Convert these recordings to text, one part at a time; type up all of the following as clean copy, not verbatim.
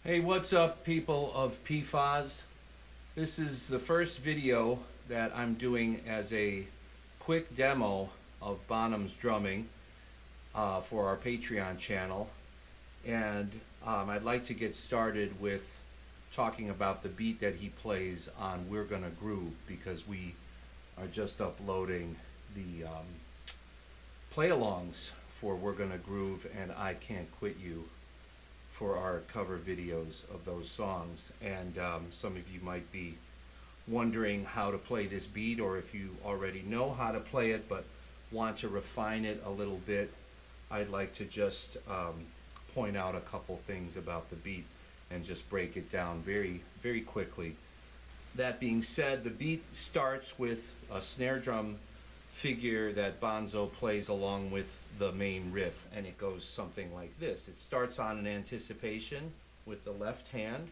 Hey, what's up, people of PFoZ? This is the first video that I'm doing as a quick demo of Bonham's drumming for our Patreon channel. And I'd like to get started with talking about the beat that he plays on We're Gonna Groove, because we are just uploading the play-alongs for We're Gonna Groove and I Can't Quit You for our cover videos of those songs. And some of you might be wondering how to play this beat, or if you already know how to play it but want to refine it a little bit. I'd like to just point out a couple things about the beat and just break it down very, very quickly. That being said, the beat starts with a snare drum figure that Bonzo plays along with the main riff, and it goes something like this. It starts on an anticipation with the left hand,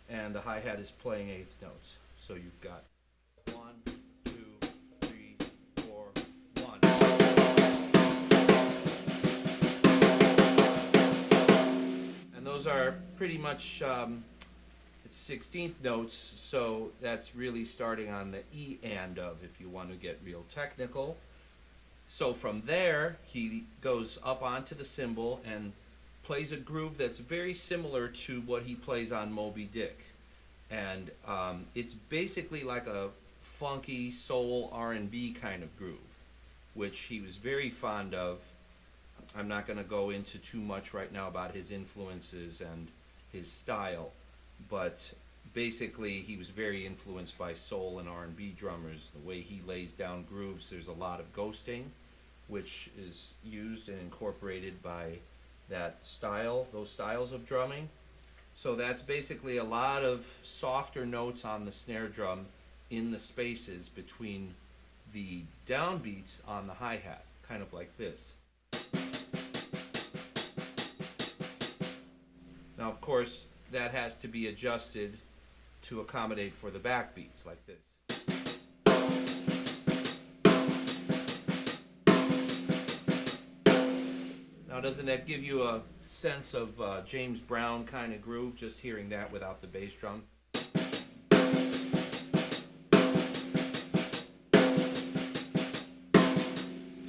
and the hi-hat is playing eighth notes. So you've got 1, 2, 3, 4, 1. And those are pretty much 16th notes, so that's really starting on the E and of, if you want to get real technical. So from there, he goes up onto the cymbal and plays a groove that's very similar to what he plays on Moby Dick. And it's basically like a funky soul R&B kind of groove, which he was very fond of. I'm not going to go into too much right now about his influences and his style, but basically he was very influenced by soul and R&B drummers. The way he lays down grooves, there's a lot of ghosting, which is used and incorporated by that style, those styles of drumming. So that's basically a lot of softer notes on the snare drum in the spaces between the downbeats on the hi-hat, kind of like this. Now, of course, that has to be adjusted to accommodate for the backbeats, like this. Now, doesn't that give you a sense of James Brown kind of groove, just hearing that without the bass drum?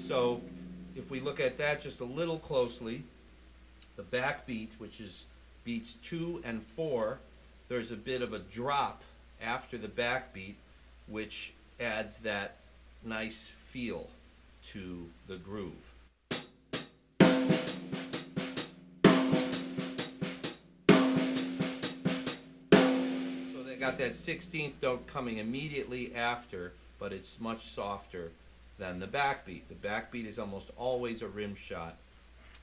So, if we look at that just a little closely, the backbeat, which is beats 2 and 4, there's a bit of a drop after the backbeat, which adds that nice feel to the groove. So they got that 16th note coming immediately after, but it's much softer than the backbeat. The backbeat is almost always a rim shot,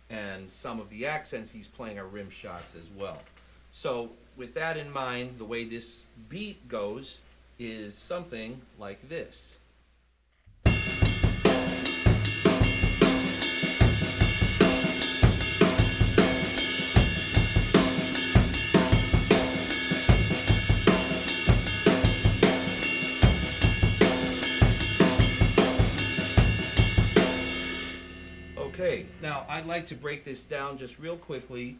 and some of the accents he's playing are rim shots as well. So with that in mind, the way this beat goes is something like this. Okay, now I'd like to break this down just real quickly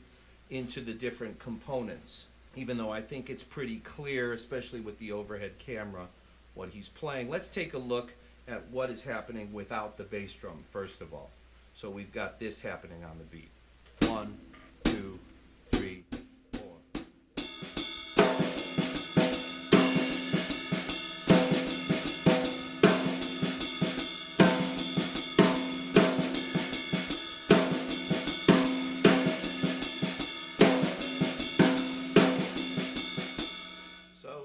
into the different components, even though I think it's pretty clear, especially with the overhead camera, what he's playing. Let's take a look at what is happening without the bass drum, first of all. So we've got this happening on the beat. 1, 2, 3, 4.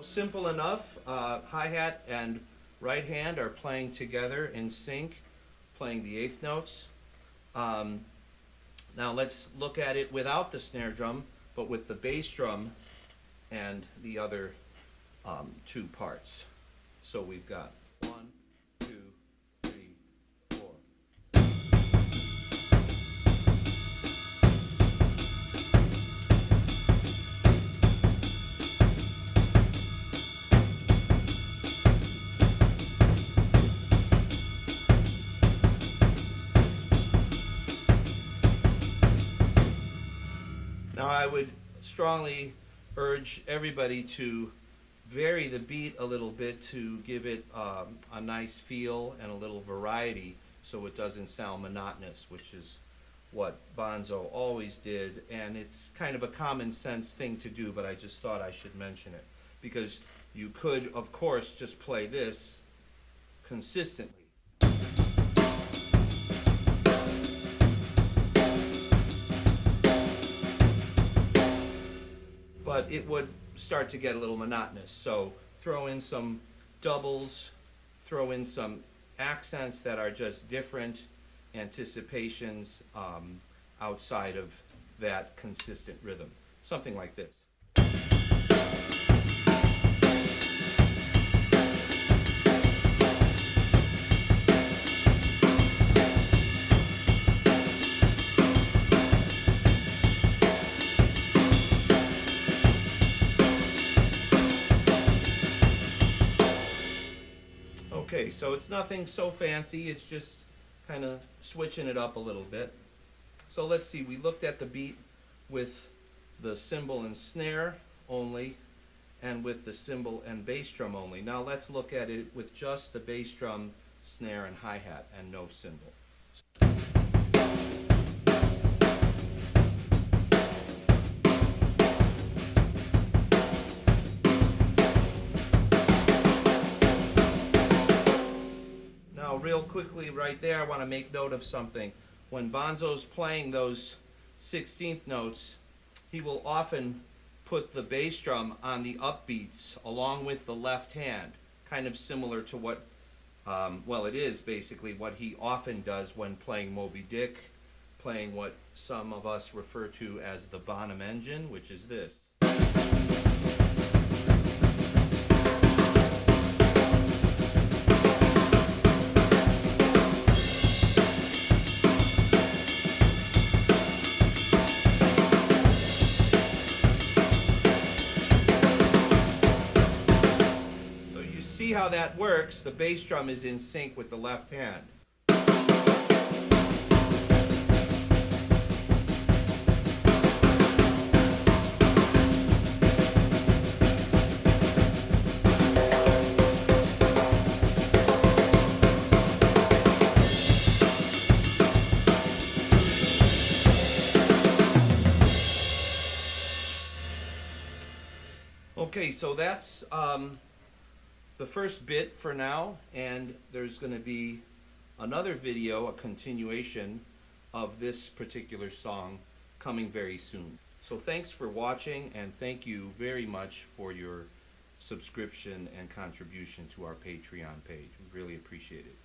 Simple enough. Hi-hat and right hand are playing together in sync, playing the eighth notes. Now let's look at it without the snare drum, but with the bass drum and the other two parts. So we've got 1, 2, 3, 4. Now I would strongly urge everybody to vary the beat a little bit to give it a nice feel and a little variety so it doesn't sound monotonous, which is what Bonzo always did, and it's kind of a common sense thing to do, but I just thought I should mention it because you could, of course, just play this consistently. But it would start to get a little monotonous. So throw in some doubles, throw in some accents that are just different anticipations outside of that consistent rhythm. Something like this. Okay, so it's nothing so fancy, it's just kind of switching it up a little bit. So let's see, we looked at the beat with the cymbal and snare only, and with the cymbal and bass drum only. Now let's look at it with just the bass drum, snare, and hi-hat, and no cymbal. Real quickly right there, I want to make note of something. When Bonzo's playing those 16th notes, he will often put the bass drum on the upbeats along with the left hand, kind of similar to what, well, it is basically what he often does when playing Moby Dick, playing what some of us refer to as the Bonham engine, which is this. See how that works? The bass drum is in sync with the left hand. Okay, so that's the first bit for now, and there's going to be another video, a continuation of this particular song coming very soon. So thanks for watching, and thank you very much for your subscription and contribution to our Patreon page. We really appreciate it.